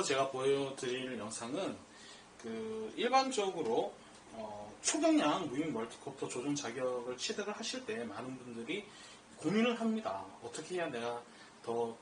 제가 보여드릴 영상은 일반적으로 초경량 무인 멀티콥터 조종 자격을 취득을 하실 때 많은 분들이 고민을 합니다. 어떻게 해야 내가 더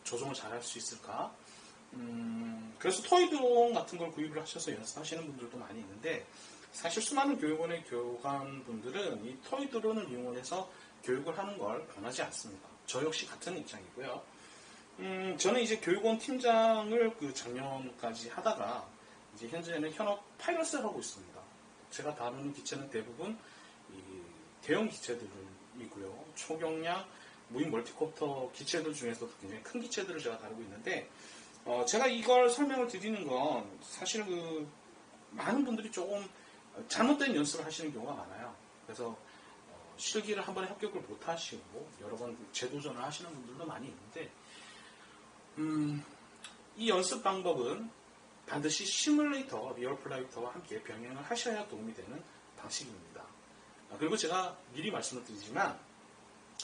조종을 잘할 수 있을까? 그래서 토이 드론 같은 걸 구입을 하셔서 연습하시는 분들도 많이 있는데, 사실 수많은 교육원의 교관분들은 이 토이 드론을 이용해서 교육을 하는 걸 권하지 않습니다. 저 역시 같은 입장이고요. 저는 이제 교육원 팀장을 작년까지 하다가 이제 현재는 현업 파일럿을 하고 있습니다. 제가 다루는 기체는 대부분 이 대형 기체들이고요. 초경량 무인 멀티콥터 기체들 중에서도 굉장히 큰 기체들을 제가 다루고 있는데, 제가 이걸 설명을 드리는 건 사실 많은 분들이 조금 잘못된 연습을 하시는 경우가 많아요. 그래서 실기를 한 번에 합격을 못 하시고 여러 번 재도전을 하시는 분들도 많이 있는데, 이 연습 방법은 반드시 시뮬레이터, 리얼 플라이터와 함께 병행을 하셔야 도움이 되는 방식입니다. 그리고 제가 미리 말씀을 드리지만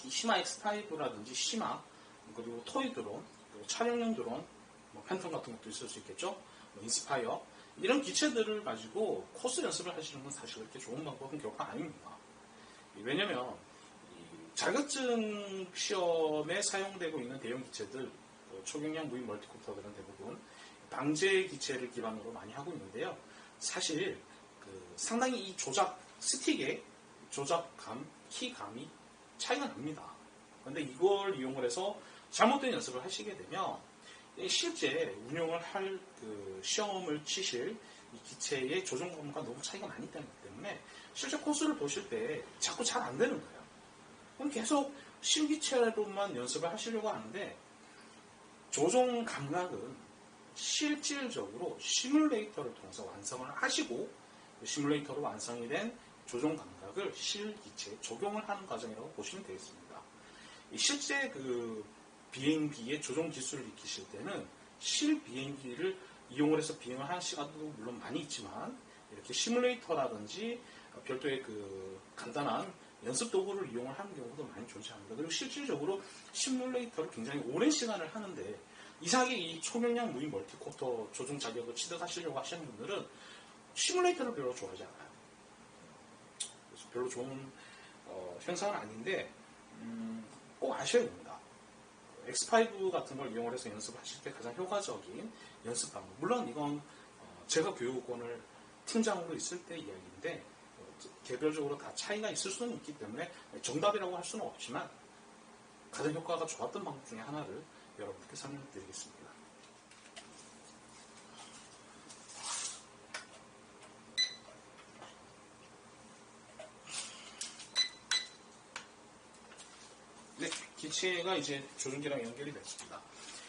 이 시마 X5라든지 시마, 그리고 토이 드론, 그리고 촬영용 드론, 팬텀 같은 것도 있을 수 있겠죠. 인스파이어, 이런 기체들을 가지고 코스 연습을 하시는 건 사실 그렇게 좋은 방법은 결코 아닙니다. 왜냐면 자격증 시험에 사용되고 있는 대형 기체들, 초경량 무인 멀티콥터들은 대부분 방제 기체를 기반으로 많이 하고 있는데요. 사실 상당히 이 조작 스틱의 조작감, 키감이 차이가 납니다. 그런데 이걸 이용을 해서 잘못된 연습을 하시게 되면 실제 운영을 할 시험을 치실 이 기체의 조종감과 너무 차이가 많이 나기 때문에 실제 코스를 보실 때 자꾸 잘 안 되는 거예요. 그럼 계속 실기체로만 연습을 하시려고 하는데, 조종 감각은 실질적으로 시뮬레이터를 통해서 완성을 하시고, 시뮬레이터로 완성이 된 조종 감각을 실기체에 적용을 하는 과정이라고 보시면 되겠습니다. 실제 비행기의 조종 기술을 익히실 때는 실 비행기를 이용을 해서 비행을 하는 시간도 물론 많이 있지만, 이렇게 시뮬레이터라든지 별도의 간단한 연습 도구를 이용을 하는 경우도 많이 존재합니다. 그리고 실질적으로 시뮬레이터를 굉장히 오랜 시간을 하는데, 이상하게 이 초경량 무인 멀티콥터 조종 자격을 취득하시려고 하시는 분들은 시뮬레이터를 별로 좋아하지 않아요. 그래서 별로 좋은 현상은 아닌데, 꼭 아셔야 됩니다. X5 같은 걸 이용을 해서 연습하실 때 가장 효과적인 연습 방법, 물론 이건 제가 교육원을 팀장으로 있을 때 이야기인데 개별적으로 다 차이가 있을 수는 있기 때문에 정답이라고 할 수는 없지만 가장 효과가 좋았던 방법 중에 하나를 여러분께 설명드리겠습니다. 네, 기체가 이제 조종기랑 연결이 됐습니다.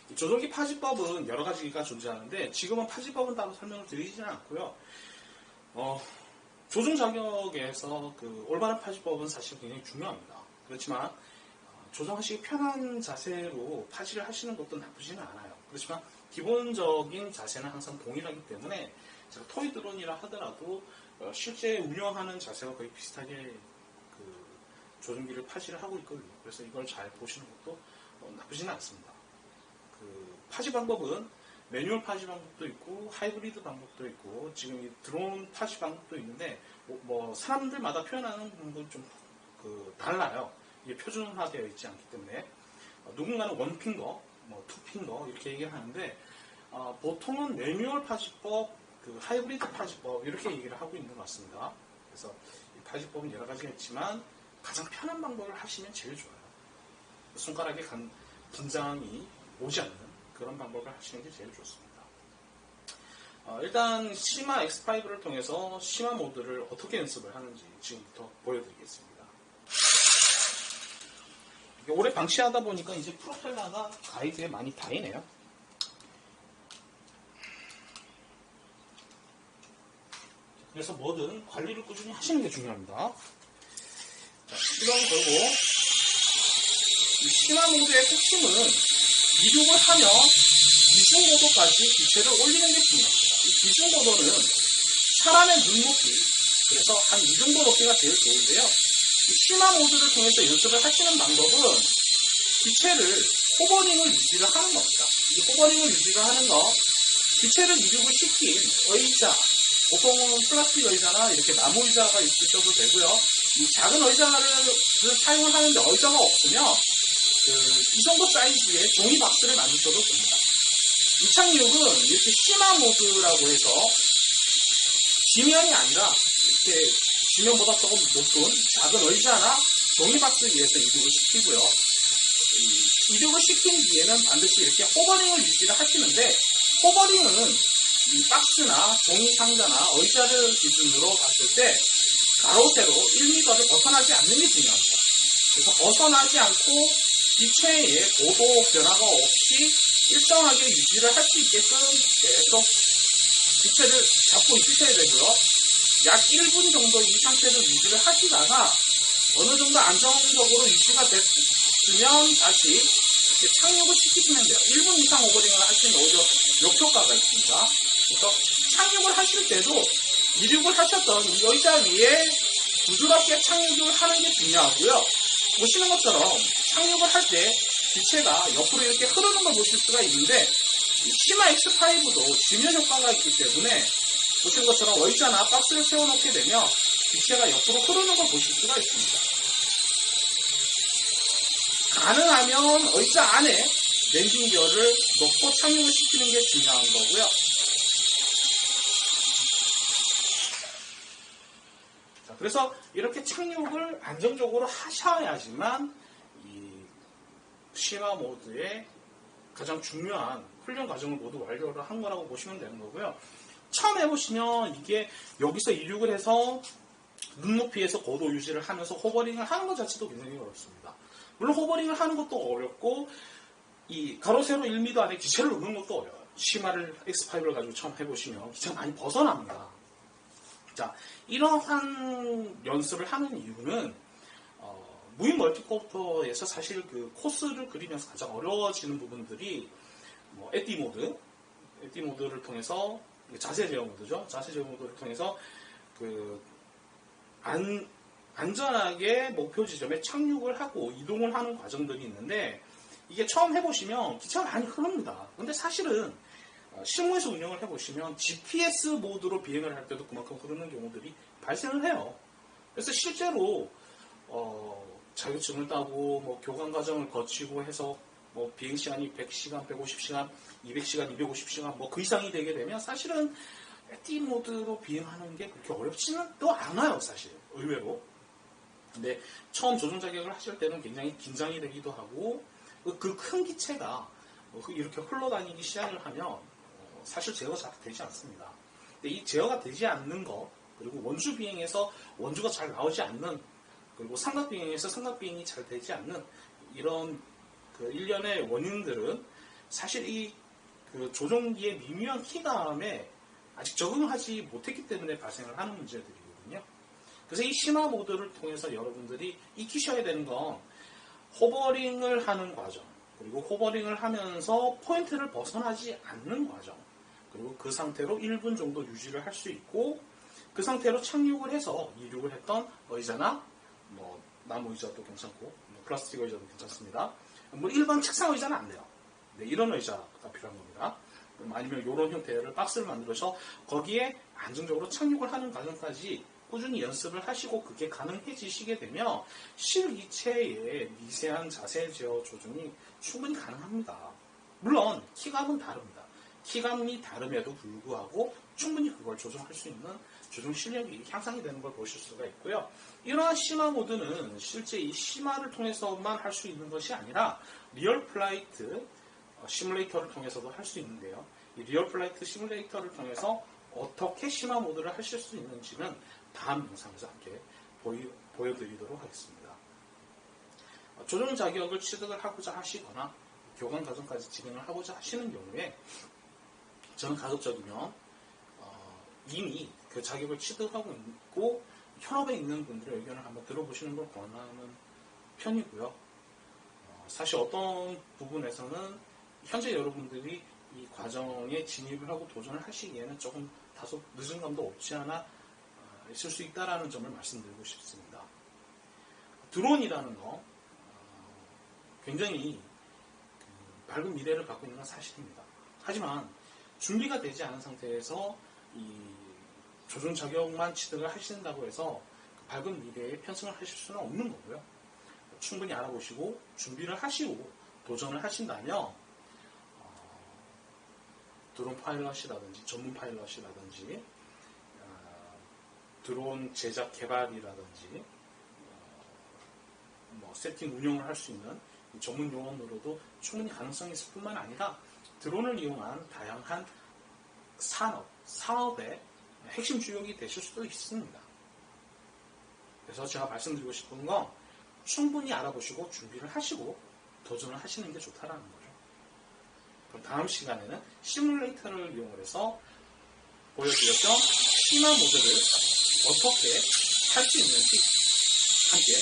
이 조종기 파지법은 여러 가지가 존재하는데, 지금은 파지법은 따로 설명을 드리지는 않고요. 조종 자격에서 올바른 파지법은 사실 굉장히 중요합니다. 그렇지만 조종하시기 편한 자세로 파지를 하시는 것도 나쁘지는 않아요. 그렇지만 기본적인 자세는 항상 동일하기 때문에 제가 토이 드론이라 하더라도 실제 운영하는 자세가 거의 비슷하게 조종기를 파지를 하고 있거든요. 그래서 이걸 잘 보시는 것도 나쁘지는 않습니다. 파지 방법은 매뉴얼 파지 방법도 있고 하이브리드 방법도 있고, 지금 이 드론 파지 방법도 있는데 사람들마다 표현하는 방법이 좀 달라요. 이게 표준화되어 있지 않기 때문에 누군가는 원핑거, 투핑거 이렇게 얘기를 하는데, 보통은 매뉴얼 파지법, 하이브리드 파지법 이렇게 얘기를 하고 있는 것 같습니다. 그래서 이 파지법은 여러 가지가 있지만 가장 편한 방법을 하시면 제일 좋아요. 손가락에 긴장이 오지 않는 그런 방법을 하시는 게 제일 좋습니다. 일단 시마 X5를 통해서 시마 모드를 어떻게 연습을 하는지 지금부터 보여드리겠습니다. 오래 방치하다 보니까 이제 프로펠러가 가이드에 많이 닿이네요. 그래서 뭐든 관리를 꾸준히 하시는 게 중요합니다. 시동 걸고, 이 시마 모드의 핵심은 이륙을 하며 기준고도까지 기체를 올리는 게 중요합니다. 이 기준고도는 사람의 눈높이, 그래서 한 이 정도 높이가 제일 좋은데요. 이 시마 모드를 통해서 연습을 하시는 방법은 기체를 호버링을 유지를 하는 겁니다. 이 호버링을 유지를 하는 거, 기체를 이륙을 시킨 의자, 보통은 플라스틱 의자나 이렇게 나무 의자가 있으셔도 되고요. 이 작은 의자를 사용을 하는데 의자가 없으면 이 정도 사이즈의 종이 박스를 만드셔도 됩니다. 이 착륙은 이렇게 시마 모드라고 해서 지면이 아니라 이렇게 지면보다 조금 높은 작은 의자나 종이 박스 위에서 이륙을 시키고요. 이륙을 시킨 뒤에는 반드시 이렇게 호버링을 유지를 하시는데, 호버링은 이 박스나 종이 상자나 의자를 기준으로 봤을 때 가로 세로 1m를 벗어나지 않는 게 중요합니다. 그래서 벗어나지 않고 기체의 고도 변화가 없이 일정하게 유지를 할 수 있게끔 계속 기체를 잡고 있으셔야 되고요. 약 1분 정도 이 상태를 유지를 하시다가 어느 정도 안정적으로 유지가 됐으면 다시 이렇게 착륙을 시키시면 돼요. 1분 이상 오버링을 하시면 오히려 역효과가 있습니다. 그래서 착륙을 하실 때도 이륙을 하셨던 이 의자 위에 부드럽게 착륙을 하는 게 중요하고요. 보시는 것처럼 착륙을 할 때 기체가 옆으로 이렇게 흐르는 걸 보실 수가 있는데, 시마 X5도 지면 효과가 있기 때문에 보시는 것처럼 의자나 박스를 세워놓게 되면 기체가 옆으로 흐르는 걸 보실 수가 있습니다. 가능하면 의자 안에 랜딩 기어를 넣고 착륙을 시키는 게 중요한 거고요. 자, 그래서 이렇게 착륙을 안정적으로 하셔야지만 이 시마 모드의 가장 중요한 훈련 과정을 모두 완료를 한 거라고 보시면 되는 거고요. 처음 해보시면 이게 여기서 이륙을 해서 눈높이에서 고도 유지를 하면서 호버링을 하는 것 자체도 굉장히 어렵습니다. 물론 호버링을 하는 것도 어렵고 이 가로 세로 1m 안에 기체를 넣는 것도 어려워요. 시마를 X5를 가지고 처음 해보시면 기체가 많이 벗어납니다. 자, 이러한 연습을 하는 이유는 무인 멀티콥터에서 사실 그 코스를 그리면서 가장 어려워지는 부분들이 에띠 모드를 통해서 자세 제어 모드죠. 자세 제어 모드를 통해서 안전하게 목표 지점에 착륙을 하고 이동을 하는 과정들이 있는데, 이게 처음 해보시면 기체가 많이 흐릅니다. 근데 사실은 실무에서 운영을 해보시면 GPS 모드로 비행을 할 때도 그만큼 흐르는 경우들이 발생을 해요. 그래서 실제로 자격증을 따고 교관 과정을 거치고 해서 비행 시간이 100시간, 150시간, 200시간, 250시간 그 이상이 되게 되면 사실은 에띠 모드로 비행하는 게 그렇게 어렵지는 또 않아요, 사실 의외로. 근데 처음 조종 자격을 하실 때는 굉장히 긴장이 되기도 하고, 그 큰 기체가 이렇게 흘러다니기 시작을 하면 사실 제어가 잘 되지 않습니다. 근데 이 제어가 되지 않는 거, 그리고 원주 비행에서 원주가 잘 나오지 않는, 그리고 삼각 비행에서 삼각 비행이 잘 되지 않는 이런 일련의 원인들은 사실 이 조종기의 미묘한 키감에 아직 적응을 하지 못했기 때문에 발생을 하는 문제들이거든요. 그래서 이 시마 모드를 통해서 여러분들이 익히셔야 되는 건 호버링을 하는 과정, 그리고 호버링을 하면서 포인트를 벗어나지 않는 과정, 그리고 그 상태로 1분 정도 유지를 할 수 있고, 그 상태로 착륙을 해서 이륙을 했던 의자나 나무 의자도 괜찮고 플라스틱 의자도 괜찮습니다. 일반 책상 의자는 안 돼요. 네, 이런 의자가 필요한 겁니다. 아니면 이런 형태를 박스를 만들어서 거기에 안정적으로 착륙을 하는 과정까지 꾸준히 연습을 하시고 그게 가능해지시게 되면 실기체의 미세한 자세 제어 조정이 충분히 가능합니다. 물론 키감은 다릅니다. 키감이 다름에도 불구하고 충분히 그걸 조정할 수 있는 조종 실력이 향상이 되는 걸 보실 수가 있고요. 이러한 시마 모드는 실제 이 시마를 통해서만 할 수 있는 것이 아니라 리얼 플라이트 시뮬레이터를 통해서도 할 수 있는데요. 이 리얼 플라이트 시뮬레이터를 통해서 어떻게 시마 모드를 하실 수 있는지는 다음 영상에서 함께 보여드리도록 하겠습니다. 조종 자격을 취득을 하고자 하시거나 교관 과정까지 진행을 하고자 하시는 경우에 저는 가급적이면 이미 그 자격을 취득하고 있고 현업에 있는 분들의 의견을 한번 들어보시는 걸 권하는 편이고요. 사실 어떤 부분에서는 현재 여러분들이 이 과정에 진입을 하고 도전을 하시기에는 조금 다소 늦은 감도 없지 않아 있을 수 있다는 점을 말씀드리고 싶습니다. 드론이라는 거 굉장히 밝은 미래를 갖고 있는 건 사실입니다. 하지만 준비가 되지 않은 상태에서 이 조종 자격만 취득을 하신다고 해서 밝은 미래에 편승을 하실 수는 없는 거고요. 충분히 알아보시고 준비를 하시고 도전을 하신다면 드론 파일럿이라든지 전문 파일럿이라든지 드론 제작 개발이라든지 세팅 운영을 할 수 있는 전문 요원으로도 충분히 가능성이 있을 뿐만 아니라 드론을 이용한 다양한 사업의 핵심 주역이 되실 수도 있습니다. 그래서 제가 말씀드리고 싶은 건 충분히 알아보시고 준비를 하시고 도전을 하시는 게 좋다라는 거죠. 그럼 다음 시간에는 시뮬레이터를 이용을 해서 보여드렸던 심화 모드를 어떻게 할 수 있는지 함께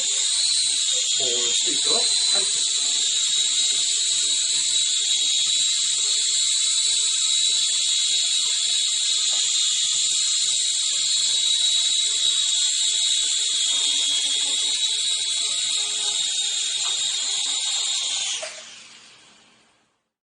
볼 수 있도록 하겠습니다.